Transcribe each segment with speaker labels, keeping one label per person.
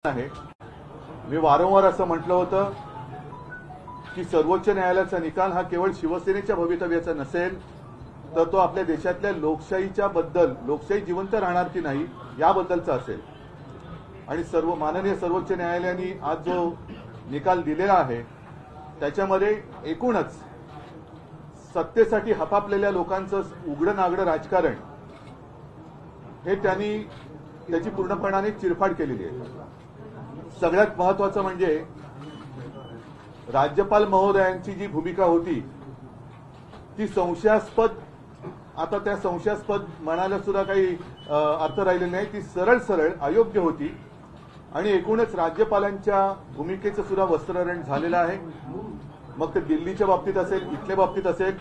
Speaker 1: आहे। मी वारंवार असं म्हटलं होतं की सर्वोच्च न्यायालयाचा निकाल हा केवळ शिवसेनेच्या भवितव्याचा नसेल, तर तो आपल्या देशातल्या लोकशाही जिवंत राहणार की नाही याबद्दलचा असेल। आणि माननीय सर्वोच्च न्यायालयाने आज जो निकाल दिलेला आहे त्याच्यामध्ये एकूणच सत्तेसाठी हपापलेल्या लोकांचं उघडं नागडं राजकारण हे त्याची पूर्णपणाने चिरफाड केलेली आहे। सगळ्यात महत्त्वाचं म्हणजे राज्यपाल महोदयांची जी भूमिका होती ती संशयास्पद, आता त्या संशयास्पद म्हणायला सुद्धा काही अर्थ राहिलेला नाही, ती सरळ अयोग्य होती। आणि एकूणच राज्यपालांच्या भूमिकेचं सुद्धा वस्त्रहरण झालेलं आहे, मग ते दिल्लीच्या बाबतीत असेल, इथल्या बाबतीत असेल।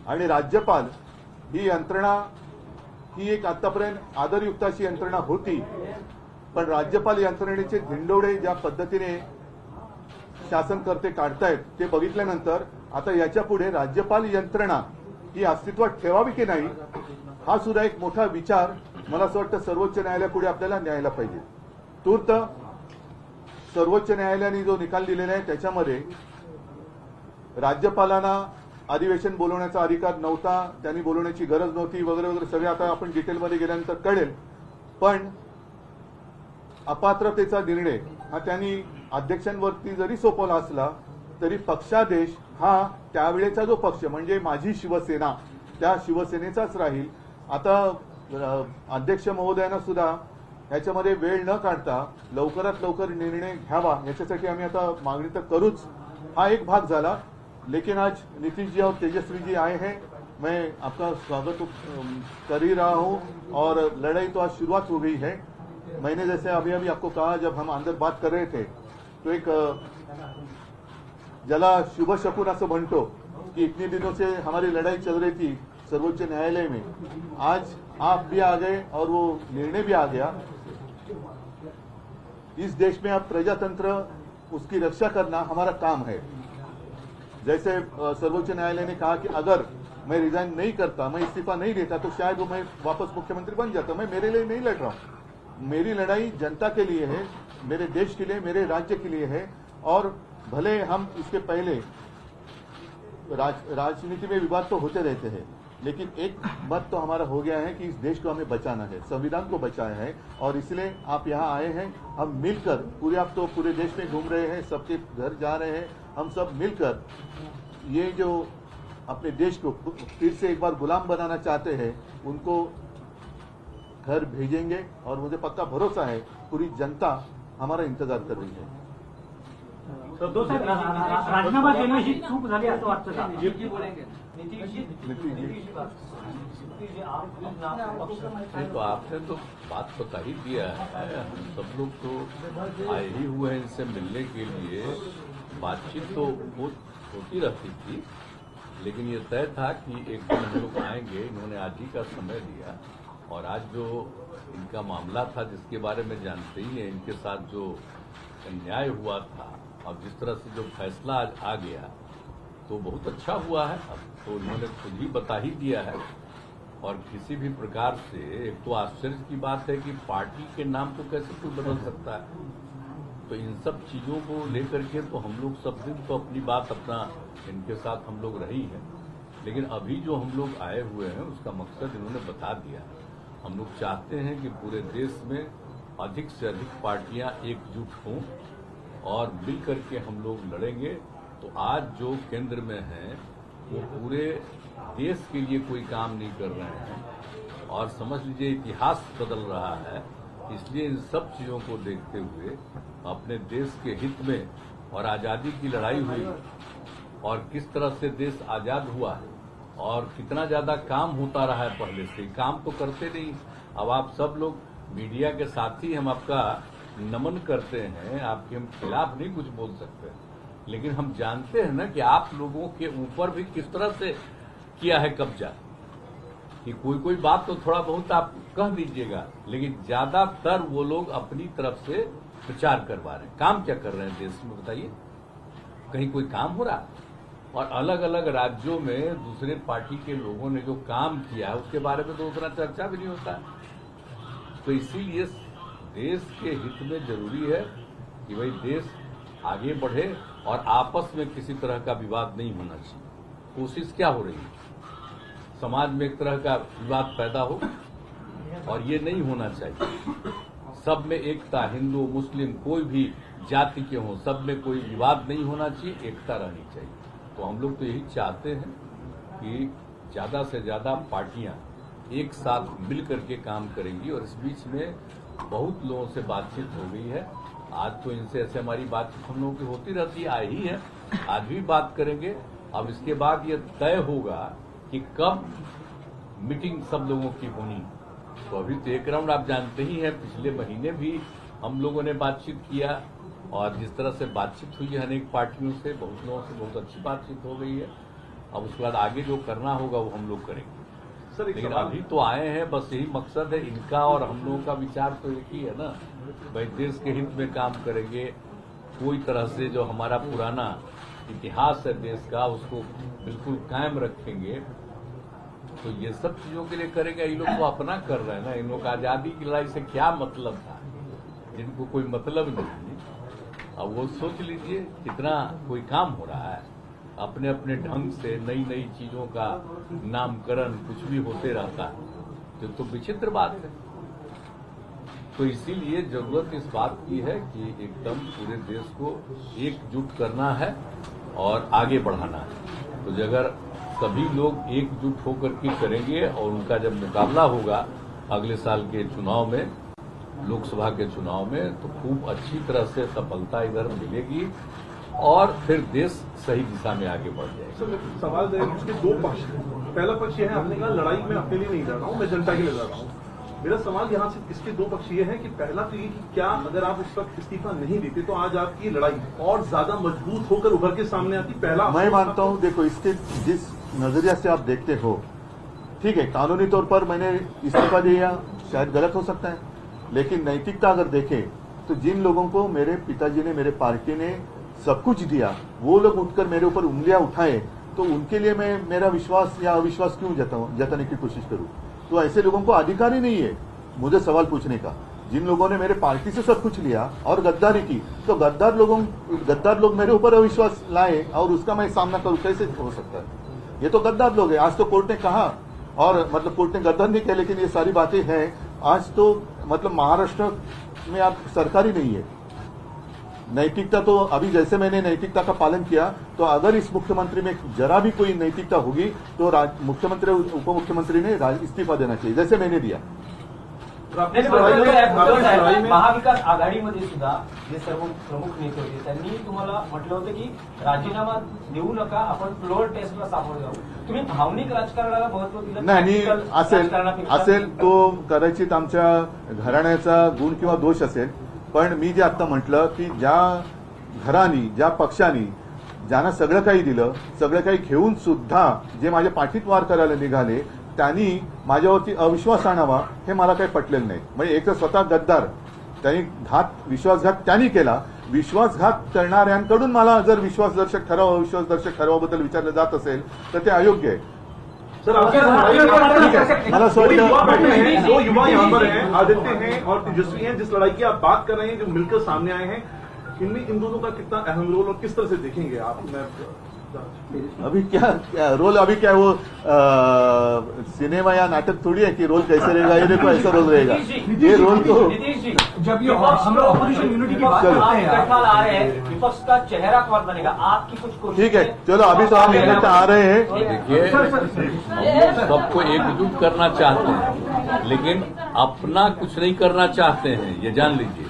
Speaker 1: आणि राज्यपाल ही यंत्रणा ही एक आतापर्यंत आदरयुक्त अशी यंत्रणा होती, पण राज्यपाल यंत्रणेचे धिंडोडे ज्या पद्धतीने शासनकर्ते काढतायत ते बघितल्यानंतर आता याच्या पुढे राज्यपाल यंत्रणा ही अस्तित्वात ठेवावी की नाही हा सुद्धा एक मोठा विचार मला असं वाटतं सर्वोच्च न्यायालयापुढे आपल्याला न्यायला पाहिजे। तूर्त सर्वोच्च न्यायालयाने जो निकाल दिलेला आहे त्याच्यामध्ये राज्यपालांना अधिवेशन बोलवण्याचा अधिकार नव्हता, त्यांनी बोलवण्याची गरज नव्हती वगैरे वगैरे सगळे आता आपण डिटेलमध्ये गेल्यानंतर कळेल। पण अपात्रतेचा निर्णय हा त्यांनी अध्यक्षांवरती जरी सोपवला असला तरी पक्षादेश हा त्यावेळेचा जो पक्ष म्हणजे माझी शिवसेना त्या शिवसेनेचाच राहील। आता अध्यक्ष महोदयांना सुद्धा याच्यामध्ये वेळ न काढता लवकरात लवकर निर्णय घ्यावा याच्यासाठी आम्ही आता मागणी तर करूच, हा एक भाग झाला। लेकिन आज नीतीश जी और तेजस्वी जी आए हैं, मैं आपका स्वागत कर ही रहा हूं और लड़ाई तो आज शुरुआत हो गई है। मैंने जैसे अभी आपको कहा जब हम अंदर बात कर रहे थे तो एक जला शुभ शकुन असं म्हणतो कि इतने दिनों से हमारी लड़ाई चल रही थी सर्वोच्च न्यायालय में, आज आप भी आ गए और वो निर्णय भी आ गया। इस देश में अब प्रजातंत्र उसकी रक्षा करना हमारा काम है। जैसे सर्वोच्च न्यायालय ने कहा कि अगर मैं रिजाइन नहीं करता, मैं इस्तीफा नहीं देता तो शायद वो मैं वापस मुख्यमंत्री बन जाता। मैं मेरे लिए नहीं लड़ रहा हूं, मेरी लड़ाई जनता के लिए है, मेरे देश के लिए, मेरे राज्य के लिए है। और भले हम इसके पहले राजनीति में विवाद तो होते रहते हैं, लेकिन एक मत तो हमारा हो गया है कि इस देश को हमें बचाना है, संविधान को बचाया है। और इसलिए आप यहाँ आए हैं, हम मिलकर आप तो पूरे देश में घूम रहे हैं, सबके घर जा रहे हैं, हम सब मिलकर ये जो अपने देश को फिर से एक बार गुलाम बनाना चाहते हैं उनको घर भेजेंगे। और मुझे पक्का भरोसा है पूरी जनता हमारा इंतजार कर रही है।
Speaker 2: राजीनामा देण्याची चूक झाली असं वाटतं का?
Speaker 3: तो आपने तो बात बता ही दिया है, हम सब लोग तो आए ही हुए हैं इनसे मिलने के लिए। बातचीत तो होती रहती थी, लेकिन ये तय था कि एक दिन हम लोग आएंगे। इन्होंने आज ही का समय दिया और आज जो इनका मामला था जिसके बारे में जानते ही हैं, इनके साथ जो अन्याय हुआ था और जिस तरह से जो फैसला आज आ गया तो बहुत अच्छा हुआ है। अब तो इन्होंने खुद ही बता ही दिया है। और किसी भी प्रकार से एक तो आश्चर्य की बात है कि पार्टी के नाम को कैसे कोई बदल सकता है। तो इन सब चीजों को लेकर के तो हम लोग सब दिन तो अपनी बात अपना इनके साथ हम लोग रही है, लेकिन अभी जो हम लोग आए हुए हैं उसका मकसद इन्होंने बता दिया। हम लोग चाहते हैं कि पूरे देश में अधिक से अधिक पार्टियां एकजुट हों और मिल करके हम लोग लड़ेंगे। तो आज जो केंद्र में है वो पूरे देश के लिए कोई काम नहीं कर रहे हैं और समझ लीजिए इतिहास बदल रहा है। इसलिए इन सब चीजों को देखते हुए अपने देश के हित में और आजादी की लड़ाई हुई और किस तरह से देश आजाद हुआ है और कितना ज्यादा काम होता रहा है पहले से, काम तो करते नहीं। अब आप सब लोग मीडिया के साथी हम आपका नमन करते हैं, आपके हम खिलाफ नहीं कुछ बोल सकते, लेकिन हम जानते हैं ना कि आप लोगों के ऊपर भी किस तरह से किया है कब्जा। कि कोई बात तो थोड़ा बहुत आप कह दीजिएगा, लेकिन ज्यादातर वो लोग अपनी तरफ से प्रचार करवा रहे हैं। काम क्या कर रहे हैं देश में बताइए? कहीं कोई काम हो रहा? और अलग अलग राज्यों में दूसरे पार्टी के लोगों ने जो काम किया है उसके बारे में तो उतना चर्चा भी नहीं होता है। तो इसीलिए देश के हित में जरूरी है कि भाई देश आगे बढ़े और आपस में किसी तरह का विवाद नहीं होना चाहिए। कोशिश क्या हो रही है, समाज में एक तरह का विवाद पैदा हो, और ये नहीं होना चाहिए। सब में एकता, हिंदू मुस्लिम कोई भी जाति के हों, सब में कोई विवाद नहीं होना चाहिए, एकता रहनी चाहिए। तो हम लोग तो यही चाहते हैं कि ज्यादा से ज्यादा पार्टियां एक साथ मिल करके काम करेंगी। और इस बीच में बहुत लोगों से बातचीत हो गई है। आज तो इनसे ऐसे हमारी बातचीत हम लोगों की होती रहती आई ही है, आज भी बात करेंगे। अब इसके बाद ये तय होगा कि कब मीटिंग सब लोगों की होनी। तो अभी तो एक राउंड आप जानते ही हैं, पिछले महीने भी हम लोगों ने बातचीत किया, और जिस तरह से बातचीत हुई है अनेक पार्टियों से, बहुत लोगों से बहुत अच्छी बातचीत हो गई है। अब उसके बाद आगे जो करना होगा वो हम लोग करेंगे। लेकिन अभी तो आए हैं, बस यही मकसद है इनका और हम लोगों का विचार तो एक ही है ना, भाई देश के हित में काम करेंगे। कोई तरह से जो हमारा पुराना इतिहास है देश का, उसको बिल्कुल कायम रखेंगे। तो ये सब चीजों के लिए करेंगे। ये लोग तो अपना कर रहे हैं ना, इन लोग आजादी की लड़ाई से क्या मतलब था, जिनको कोई मतलब नहीं। अब वो सोच लीजिए कितना कोई काम हो रहा है, अपने अपने ढंग से नई नई चीजों का नामकरण कुछ भी होते रहता है, तो विचित्र बात है। तो इसीलिए जरूरत इस बात की है कि एकदम पूरे देश को एकजुट करना है और आगे बढ़ाना है। तो अगर सभी लोग एकजुट होकर के करेंगे और उनका जब मुकाबला होगा अगले साल के चुनाव में, लोकसभा के चुनाव में, तो खूब अच्छी तरह से सफलता इधर मिलेगी और फिर देश सही दिशा में आगे बढ़ जाएगा।
Speaker 4: सर, सवाल उसके दो पक्ष हैं। पहला पक्ष यह है, आपने कहा लड़ाई में अपने लिए नहीं लड़ रहा हूं, मैं जनता के लिए लड़ रहा हूं। मेरा सवाल यहाँ से इसके दो पक्ष ये है कि पहला तो ये कि क्या अगर आप उस वक्त इस्तीफा नहीं देते तो आज आपकी लड़ाई और ज्यादा मजबूत होकर उभर के सामने आती। पहला
Speaker 1: मैं मानता हूं, देखो इसके जिस नजरिया से आप देखते हो, ठीक है, कानूनी तौर पर मैंने इस्तीफा दिया, शायद गलत हो सकता है, लेकिन नैतिकता अगर देखें तो जिन लोगों को मेरे पिताजी ने, मेरे पार्टी ने सब कुछ दिया, वो लोग उठकर मेरे ऊपर उंगलियां उठाए, तो उनके लिए मैं मेरा विश्वास या अविश्वास क्यों जताने की कोशिश करूं। तो ऐसे लोगों को अधिकार ही नहीं है मुझे सवाल पूछने का। जिन लोगों ने मेरे पार्टी से सब कुछ लिया और गद्दारी की, तो गद्दार लोग मेरे ऊपर अविश्वास लाए और उसका मैं सामना करूं, कैसे हो सकता है। ये तो गद्दार लोग हैं। आज तो कोर्ट ने कहा, और मतलब कोर्ट ने गद्दार नहीं किया, लेकिन ये सारी बातें हैं। आज तो मतलब महाराष्ट्र में आप सरकार ही नहीं है। नैतिकता तो अभी जैसे मैंने नैतिकता का पालन किया, तो अगर इस मुख्यमंत्री में जरा भी कोई नैतिकता होगी तो मुख्यमंत्री उप मुख्यमंत्री ने इस्तीफा देना चाहिए, जैसे मैंने दिया।
Speaker 5: महाविकास आघाडीमध्ये सुद्धा जे सर्व प्रमुख नेते होते त्यांनी तुम्हाला म्हटलं होतं की राजीनामा देऊ नका, आपण फ्लोअर टेस्टला सामोरे जाऊ। तुम्ही भावनिक राजकारणाला महत्व दिलं
Speaker 1: नाही, असेल तो कदाचित आमच्या घराण्याचा गुण किंवा दोष असेल, पण मी जे आता म्हटलं की ज्या घरानी, ज्या पक्षांनी ज्यांना सगळं काही दिलं, सगळं काही घेऊन सुद्धा जे माझ्या पाठीत वार करायला निघाले, त्यांनी माझ्यावरती अविश्वास आणावा हे मला काही पटलेलं नाही। म्हणजे एक तर स्वतः गद्दार, त्यांनी विश्वासघात त्यांनी केला। विश्वासघात करणाऱ्यांकडून मला जर विश्वासदर्शक ठराव, अविश्वासदर्शक ठरावाबद्दल विचारलं जात असेल तर ते अयोग्य आहे।
Speaker 4: सर,
Speaker 1: मला असं वाटतं
Speaker 4: दो युवा यहाँ पर हैं, आदित्य हैं और तेजस्वी हैं, जिस लड़ाई की आप बात कर रहे हैं, जो मिलकर सामने आए हैं, इनमें इन दोनों का कितना अहम रोल और किस तरह से देखेंगे आप?
Speaker 1: अभी क्या रोल, अभी क्या वो सिनेमा या नाटक थोड़ी है कि रोल कैसे रहेगा, ये देखो ऐसा रोल रहेगा। ये रोल तो
Speaker 2: जब ये हम लोग ऑपोजिशन यूनिटी की बात करते हैं,
Speaker 5: आ रहे हैं, विपक्ष का चेहरा कौन बनेगा, आपकी कुछ कोशिश।
Speaker 1: ठीक है, चलो अभी तो हम इकट्ठा आ रहे हैं।
Speaker 3: देखिए, हम सबको एकजुट करना चाहते हैं, लेकिन अपना कुछ नहीं करना चाहते हैं, ये जान लीजिए।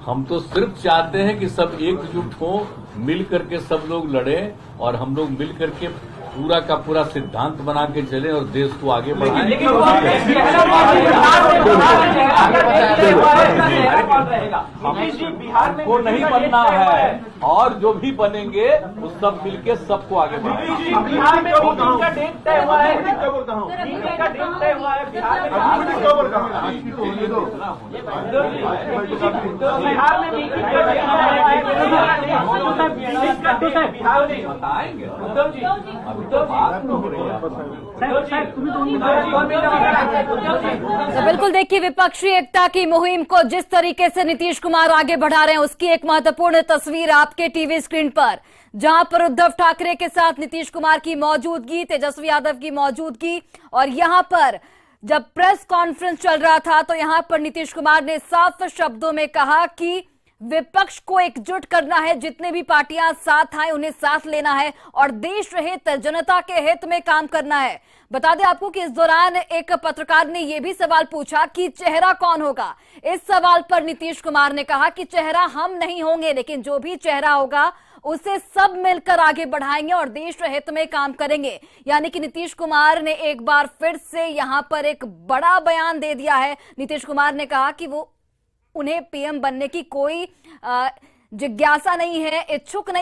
Speaker 3: हम तो सिर्फ चाहते हैं कि सब एकजुट हो, मिल करके सब लोग लड़ें और हम लोग मिल करके पूरा का पूरा सिद्धांत बना के चले और देश को आगे बढ़ाएं।
Speaker 5: वो
Speaker 3: नहीं बनना है, और जो भी बनेंगे वो सब मिलके सबको आगे बढ़ाएंगे।
Speaker 5: बिहार में मीटिंग का डेट तय हुआ है, मीटिंग का डेट तय हुआ है। बिहार में बिहार में मीटिंग का डेट बिहार में
Speaker 3: बताएंगे। उद्धव जी
Speaker 6: तो बिल्कुल देखिए, विपक्षी एकता की मुहिम को जिस तरीके से नीतीश कुमार आगे बढ़ा रहे हैं उसकी एक महत्वपूर्ण तस्वीर आपके टीवी स्क्रीन पर, जहां पर उद्धव ठाकरे के साथ नीतीश कुमार की मौजूदगी, तेजस्वी यादव की मौजूदगी, और यहां पर जब प्रेस कॉन्फ्रेंस चल रहा था तो यहां पर नीतीश कुमार ने साफ शब्दों में कहा कि विपक्ष को एकजुट करना है, जितने भी पार्टियां साथ आए उन्हें साथ लेना है और देश हित, जनता के हित में काम करना है। बता दें आपको कि इस दौरान एक पत्रकार ने यह भी सवाल पूछा कि चेहरा कौन होगा। इस सवाल पर नीतीश कुमार ने कहा कि चेहरा हम नहीं होंगे, लेकिन जो भी चेहरा होगा उसे सब मिलकर आगे बढ़ाएंगे और देश हित में काम करेंगे। यानी कि नीतीश कुमार ने एक बार फिर से यहां पर एक बड़ा बयान दे दिया है। नीतीश कुमार ने कहा कि वो उन्हें पीएम बनने की कोई जिज्ञासा नहीं है, इच्छुक नहीं